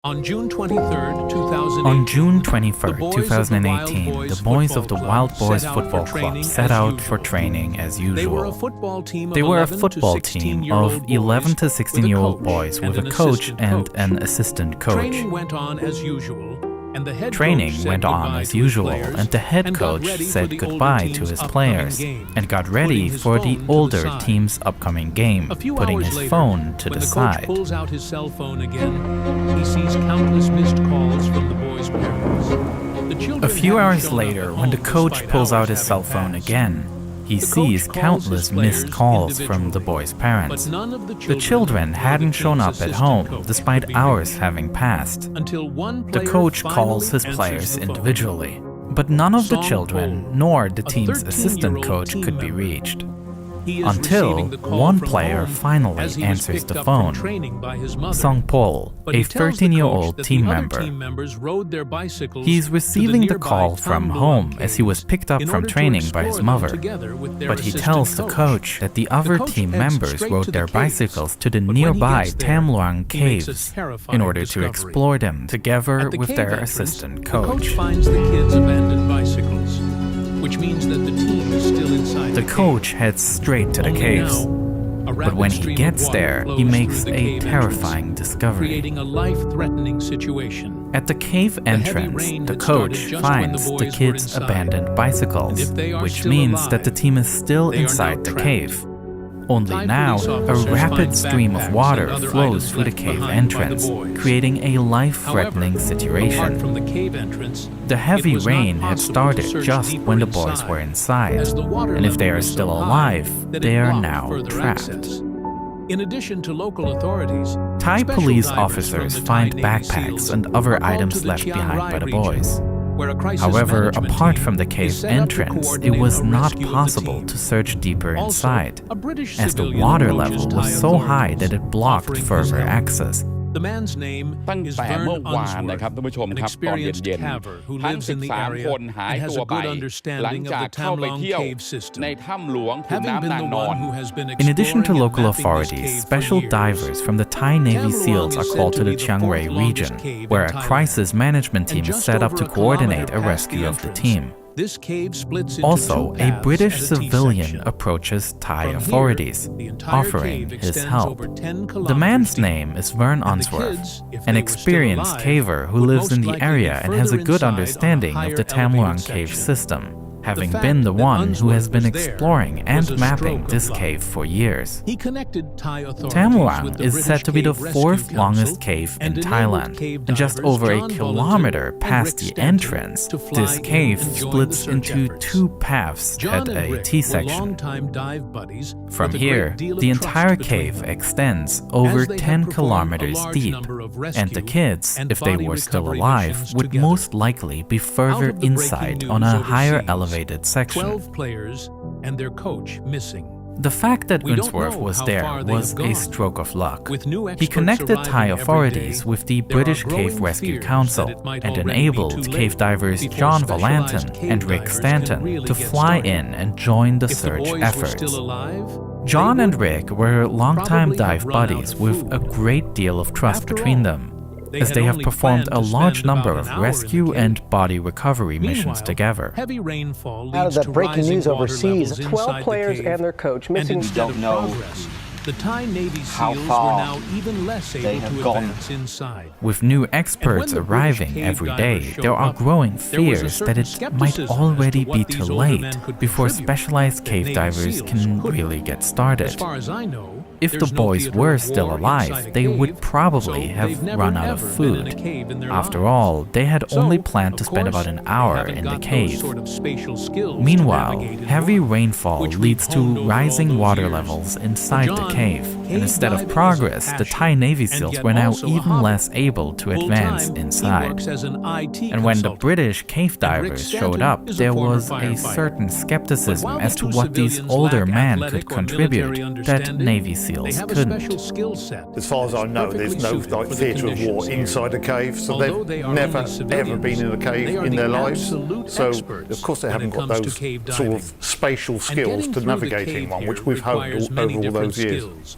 On June 23rd, 2018, On June 23rd, 2018, the boys of the Wild Boys Football Club set out for training as usual. They were a football team of 11 to 16-year-old boys with a coach and an assistant coach. Training went on as usual, and the head coach said goodbye to his players and got ready for the older team's upcoming game, putting his phone to the side. When the coach pulls out his cell phone again, he sees countless missed calls from the boys' parents. A few hours later, when the coach pulls out his cell phone again, he sees countless missed calls from the boys' parents. The children hadn't shown up at home, despite hours having passed. The coach calls his players individually, but none of the children nor the team's assistant coach could be reached. Until one player finally answers the phone. Song Pol, a 13-year-old team member. He's receiving the call from home as he was picked up from training by his mother. But he tells the coach that the other team members rode their bicycles to the nearby Tham Luang caves in order to explore them together with their assistant coach. Which means that the team is still inside the coach heads straight to the caves. But when he gets there, he makes a terrifying discovery. Creating a life-threatening situation. At the cave entrance, the coach finds the kids' abandoned bicycles, which means that the team is still inside the cave. Only now, a rapid stream of water flows through the cave entrance, creating a life-threatening situation. The heavy rain had started just when the boys were inside, and if they are still alive, they are now trapped. In addition to local authorities, Thai police officers find backpacks and other items left behind by the boys. However, apart from the cave entrance, it was not possible to search deeper inside, as the water level was so high that it blocked further access. The man's name is Vern Unsworth, an experienced caver who lives in the area and has a good understanding of the Tham Luang cave system. Having been the one who has been In addition to exploring local and mapping this authorities, cave special for years, divers from the Thai Navy Tham SEALs Luang are is called said to to the be the Chiang Rai fourth region, longest cave where in a Thailand. crisis management team And is just set up over to a coordinate kilometer a past rescue the of the entrance. team. This cave splits into Also, two a paths British at a civilian T-section. approaches Thai From here, authorities, the entire offering cave his extends help. over 10 The man's kilometers deep. name is Vern And the Unsworth, kids, if an they were still experienced alive, caver who would lives in most the likely area be and has a further good inside on a understanding of the higher Tham Luang elevated cave section. system, having fact been the that one who has been Unsworth was there exploring was and a mapping stroke of this luck. cave for years. He connected Thai authorities Tham with Luang the is British said to be the Cave Rescue fourth Council longest cave in and enabled Thailand, cave and just divers over a John kilometer Volunteer and past Rick the Stanton entrance. to fly This in cave and join splits the search into efforts. two paths John at and a Rick were T-section. longtime dive buddies From with a here, great deal of the trust entire between cave them. extends over As they had 10 performed a kilometers large deep, number of and the rescue kids, and if they body were still recovery alive, missions would together. most likely be further Out of the inside breaking on news a higher overseas, elevated section. 12 players and their coach missing. The fact that We don't Unsworth know was how there far they was have a gone. stroke of luck. With new He experts connected arriving Thai every authorities day, with the there are British Cave growing Rescue fears Council that it might and already be enabled too cave late divers before John specialized Volanton cave and Rick divers Stanton can really to get fly started. in and join the If the search boys efforts. were still alive, John they and would Rick were longtime probably have dive run out buddies of with food. a great deal of trust After between all, them, they as had they have only performed a planned to large spend number about of an hour in the rescue cave. and body recovery missions Meanwhile, together. heavy rainfall Out of leads the to breaking rising news water overseas, levels 12 inside players the cave, and their coach and missing. instead of Don't know progress, the Thai Navy how SEAls were far now even less they able have to gone. advance inside. With new experts the British arriving cave every divers day, showed there are up, growing there was a fears certain that it might skepticism as already to be what too these older late men could before contribute specialized that cave Navy divers SEALs can couldn't. really get As started. far as I know, If the there's no boys theater were of still war alive, inside a they would cave, probably so have they've never, run out of ever been in a food. cave in their After lives. all, they had So, only planned to of spend course, about an they hour haven't in the got those cave. sort of spatial skills to Meanwhile, navigate in heavy the water, rainfall which leads we've honed to over rising all those water years. levels inside the John, cave, and instead of diving is a progress, the passion, Thai Navy and SEALs yet were now also a even hobby. less able to advance Full-time, he inside. works as an IT And when the consultant. British cave And Rick divers Stanton showed up, is a there former was a firefighter. certain But skepticism while as the to two what these civilians older lack men athletic could or military contribute that understanding, Navy they SEALs have a couldn't. special skill set. As far as I know, there's no perfectly suited like for the theatre of war conditions here. inside a cave, so Although they they've are never only civilians, ever been in a they cave are in the their lives. absolute So experts of course they when haven't it got comes to those cave sort diving. of spatial And skills getting to through the navigate cave in one, here which we've honed requires over many all different those years. skills.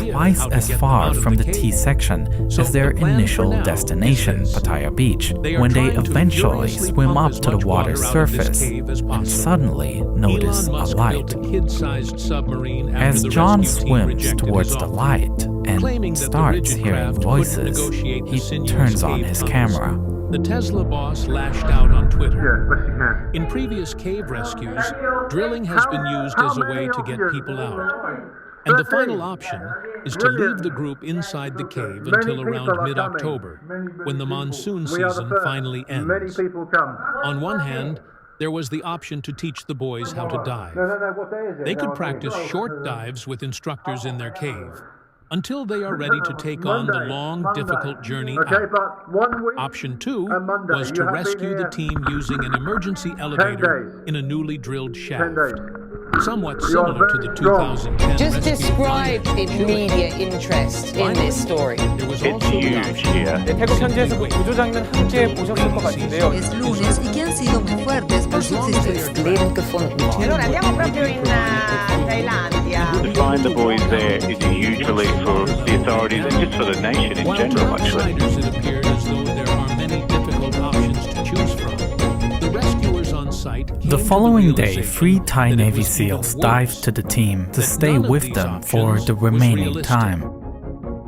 twice as far from the T section as their initial destination, Pattaya Beach, when they eventually swim up to the water's surface and suddenly notice a light. As John swims towards the light and starts hearing voices, he turns on his camera. The Tesla boss lashed out on Twitter. In previous cave rescues, drilling has been used as a way to get people out. And the final option is to leave the group inside the cave until around mid-October, when the monsoon season finally ends. On one hand, there was the option to teach the boys how to dive. They could practice short dives with instructors in their cave until they are ready to take on the long, difficult journey out. Option 2 was to rescue the team using an emergency elevator in a newly drilled shaft, somewhat similar to the 2010 Just rescue describe the media interest in this story. There was also the option 네, 태국 현지에서도 구조 장면 함께 보셨을 것 같은데요. Es lunes y que han sido muy fuertes por su existencia. Allora andiamo proprio in Thailandia. To find the boys there is a huge relief for the authorities and just for the nation in While to general, actually. outsiders it appeared as though there are many difficult options to choose from. The rescuers on site came The to following day, realization 3 Thai that it Navy was SEALs even dived worse, to the team to that stay none of with these them for options the was remaining realistic. time.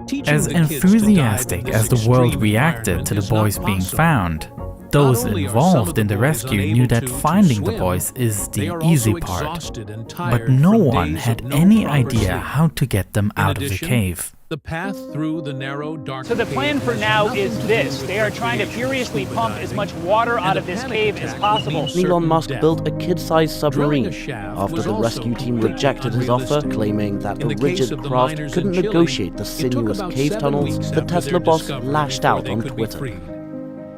Teaching As the kids to dive in enthusiastic this as the world extreme reacted to the environment is not boys being possible. found, those Not only are some involved of the in the boys rescue unable knew that to finding the swim, boys is they the are easy also part. exhausted and But tired no from one days had of no any proper idea sleep. how to get them In out of the addition, cave. the path through the narrow, dark So the cave plan for has now nothing is to do this. with They are trying to recreational furiously scuba pump as diving, much water and out a of this panic cave attack as would possible. mean certain Elon Musk death. built a kid-sized Drilling submarine a shaft after was the also rescue team completely rejected his offer, unrealistic. claiming that In a the case rigid of the craft miners couldn't in Chile, negotiate the it took sinuous about cave 7 tunnels. weeks The after Tesla their boss discovery lashed before out they on could be Twitter. freed.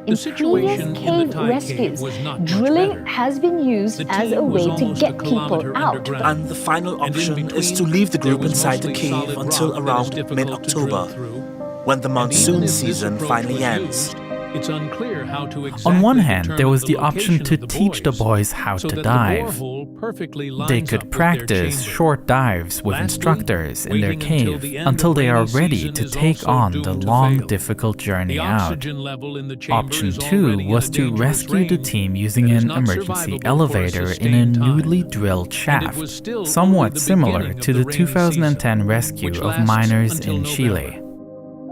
In The situation previous in the cave Thai rescues, cave was not much drilling better. has been used The as a team was way to almost a get people kilometer out. underground. And the final And in option is between, to leave the there group was inside the mostly cave solid until rock that is around difficult to drill mid-October, through. when the And even monsoon if this season approach finally was ends. used, it's unclear how to exactly On one hand, there determine was the option location to of the teach the boys how so to that dive. The borehole perfectly lines They up could with practice their chamber. short dives with Lastly, instructors in their waiting until cave the end until of they are rainy ready season to is take also on the doomed to long, fail. difficult journey The out. oxygen level in the chamber Option is 2 already in was a to dangerous rescue the range team using that is an not emergency survivable for a elevator in a sustained time. newly drilled And shaft, it was still only somewhat the similar beginning to of the the rainy 2010 season, rescue which of lasts miners until in November. Chile.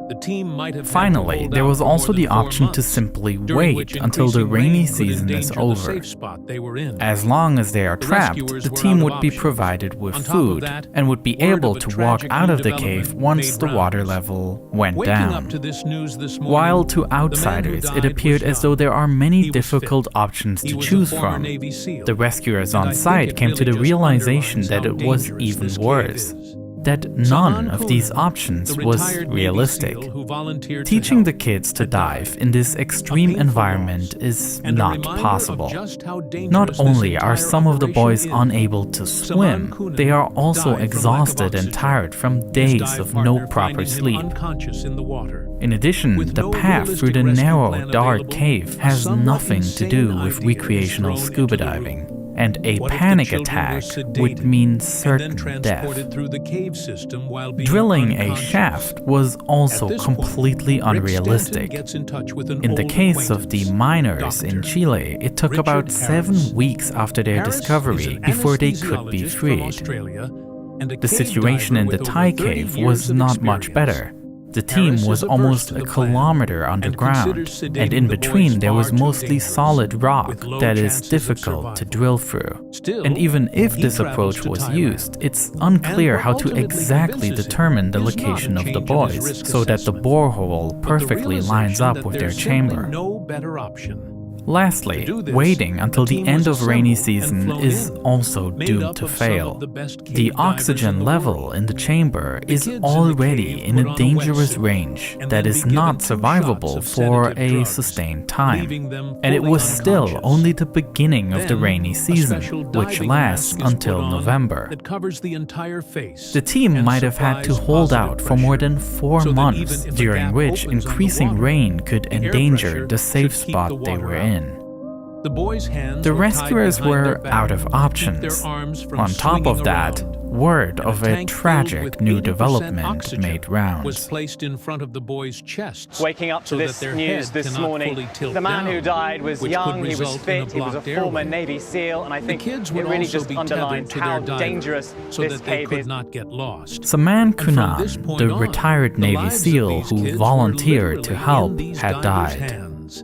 The team might have had to Finally, hold there out was for also more the than 4 option to months, simply during wait which until the increasing rainy rain could season is endanger the over. safe spot they were in. As long as they are The trapped, rescuers the were team out of would be options. provided with On top of food that, and would be word able of a to walk tragic out new of the development cave once made the water rounds. level went Waking down. up to this news this morning, While to the man who outsiders, it died appeared was as though young. there are many He was difficult fit. options He to was a choose former from. Navy SEAL. The rescuers And on I think site it came to really the just realization underlines that how it was dangerous even this cave worse, is. that none of these options the was retired Navy realistic. SEAL who volunteered to Teaching help the kids to had died. dive in this extreme painful environment loss, is and a not reminder of possible. just how dangerous Not this only are entire some of the boys operation is, unable to Saman swim, Kunan they are also died from lack of exhausted and oxygen, tired from his days dive of partner no proper finding him sleep. unconscious in the water. In addition, With the no path through realistic the rescue narrow, plan dark available, cave a has somewhat nothing to insane do with idea is recreational thrown scuba into the room. diving, and a What if the panic children were attack sedated would mean and then certain death. transported through the cave system while being Drilling a unconscious? shaft was also At this completely point, Rick Stanton unrealistic. gets in touch with an In the old case of the acquaintance, miners in Dr. Chile, it took Richard about 7 Harris. weeks after their Harris discovery is an before they could be anesthesiologist from freed. Australia and a The cave situation diver in the with Thai over 30 cave years was of not much experience. better. The team Harris was is averse almost to a the plan kilometer and underground, considers and sedating in the between boys there far was too mostly dangerous, solid rock with low that is chances of difficult to survival. drill through. Still, And even if he this travels approach to was Thailand. used, it's unclear what how to ultimately exactly convinces him determine the is not a location of the change in his boys risk so that the assessment, borehole but the perfectly lines realization up that with their there's simply chamber. no better option. Lastly, To do this, waiting until the the team end was of rainy assembled and season flown is in, also made doomed up to of some fail. of the best cave The divers oxygen in the level world. in the chamber The is kids in the already cave in put a on a dangerous wetsuit range and that then is be not given 2 shots survivable of for sedative a drugs, sustained time. leaving them And it fully was still unconscious. only the beginning of the Then, rainy a season, special which diving lasts mask is until put on November. that covers the entire face The team and might have had to supplies hold positive out for more than pressure, 4 so that months, even if a during gap which opens on the increasing water, rain could the air endanger pressure the safe should keep spot the they water were out. in. The boys' hands The were tied rescuers behind their were back out of to keep options. their arms from On top of swinging that, around. word And of a a tank filled tragic with new 80% development oxygen made was rounds. placed in front of the boys' chests. Waking up to so this that their news head this cannot morning, fully tilt the man who down, died was which young, could he was result in fit, he was a blocked former airway. Navy SEAL, and I The think kids it would really also just be underlines tethered to how their diver dangerous so this that they cave could is. not get lost. Saman And from this Kunan, point the on, retired the Navy lives of SEAL these who kids were volunteered to literally help, in these had divers' died. hands.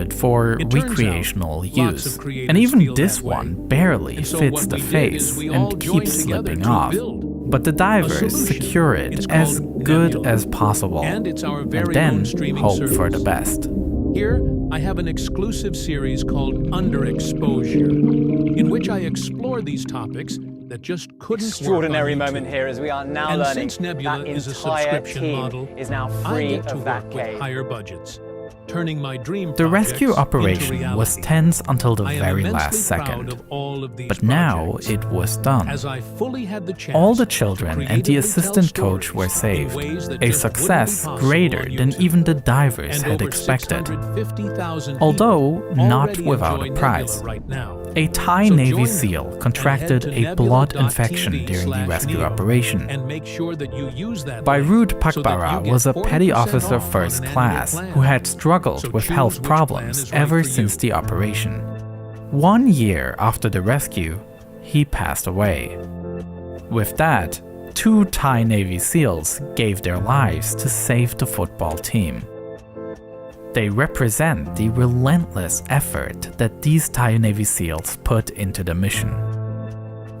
intended for It turns out, recreational lots use, of creators and even feel this that way. one barely And so fits what the we did face is we all and joined keeps together slipping to off. build But the divers solution. secure It's it as called good Nebula. as possible, And it's our and very then own streaming hope service. for the best. Here, I have an exclusive series called Underexposure, in which I explore these topics that just couldn't Extraordinary work on moment YouTube. here as we are now And learning since Nebula that is a entire subscription team model, is now I free get to of that work with cave. higher budgets. turning my dream The rescue projects into operation reality. was tense until the I am very immensely last proud second. of all of these But now projects, it was done. as I fully had the chance All the to children and the creatively assistant tell coach were stories in saved, ways that a just success wouldn't be possible greater on than YouTube. even the divers And had over expected. 650,000 Although people not already without enjoy a prize. Nebula right now. A Thai So Navy join SEAL them contracted and head to a blood nebula.tv infection during the rescue /neo operation. and make sure that you use that Bairud link so that Pakbara you get was a petty 40% officer off on first an annual class plan. who had struggled So with choose health which plan problems is right ever for since you. the operation. 1 year after the rescue, he passed away. With that, 2 Thai Navy SEALs gave their lives to save the football team. They represent the relentless effort that these Thai Navy SEALs put into the mission.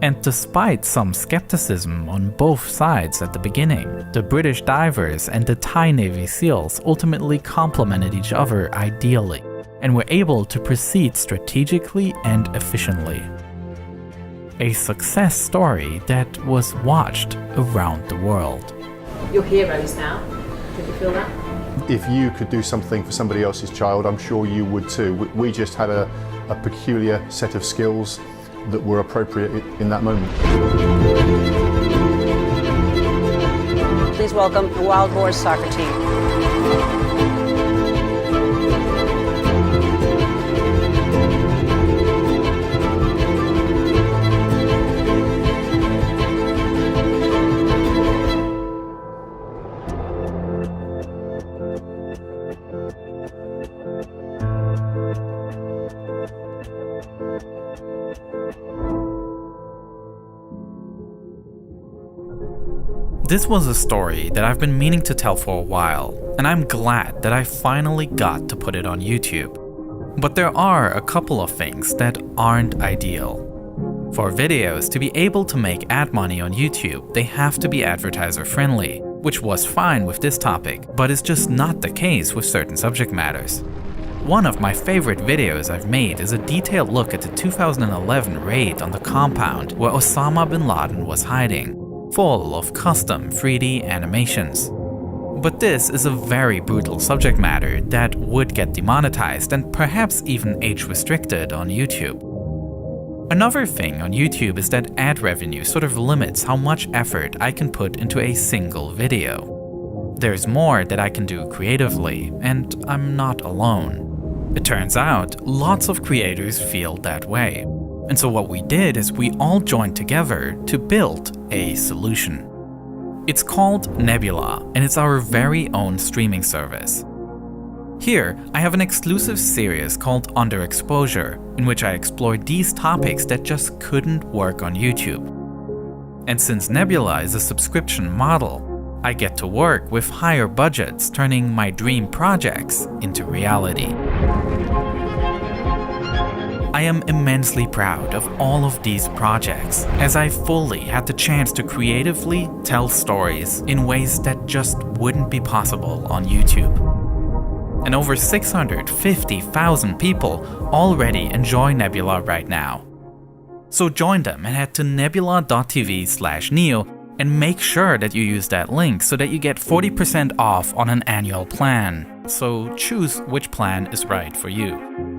And despite some skepticism on both sides at the beginning, the British divers and the Thai Navy SEALs ultimately complemented each other ideally and were able to proceed strategically and efficiently. A success story that was watched around the world. You're heroes now. Did you feel that? If you could do something for somebody else's child, I'm sure you would too. We just had a peculiar set of skills that were appropriate in that moment. Please welcome the Wild Horse soccer team. This was a story that I've been meaning to tell for a while, and I'm glad that I finally got to put it on YouTube. But there are a couple of things that aren't ideal. For videos to be able to make ad money on YouTube, they have to be advertiser friendly, which was fine with this topic, but is just not the case with certain subject matters. One of my favorite videos I've made is a detailed look at the 2011 raid on the compound where Osama bin Laden was hiding, full of custom 3D animations. But this is a very brutal subject matter that would get demonetized and perhaps even age-restricted on YouTube. Another thing on YouTube is that ad revenue sort of limits how much effort I can put into a single video. There's more that I can do creatively, and I'm not alone. It turns out, lots of creators feel that way. And so what we did is we all joined together to build a solution. It's called Nebula, and it's our very own streaming service. Here, I have an exclusive series called Underexposure, in which I explore these topics that just couldn't work on YouTube. And since Nebula is a subscription model, I get to work with higher budgets, turning my dream projects into reality. I am immensely proud of all of these projects, as I fully had the chance to creatively tell stories in ways that just wouldn't be possible on YouTube. And over 650,000 people already enjoy Nebula right now. So join them and head to nebula.tv/neo and make sure that you use that link so that you get 40% off on an annual plan. So choose which plan is right for you.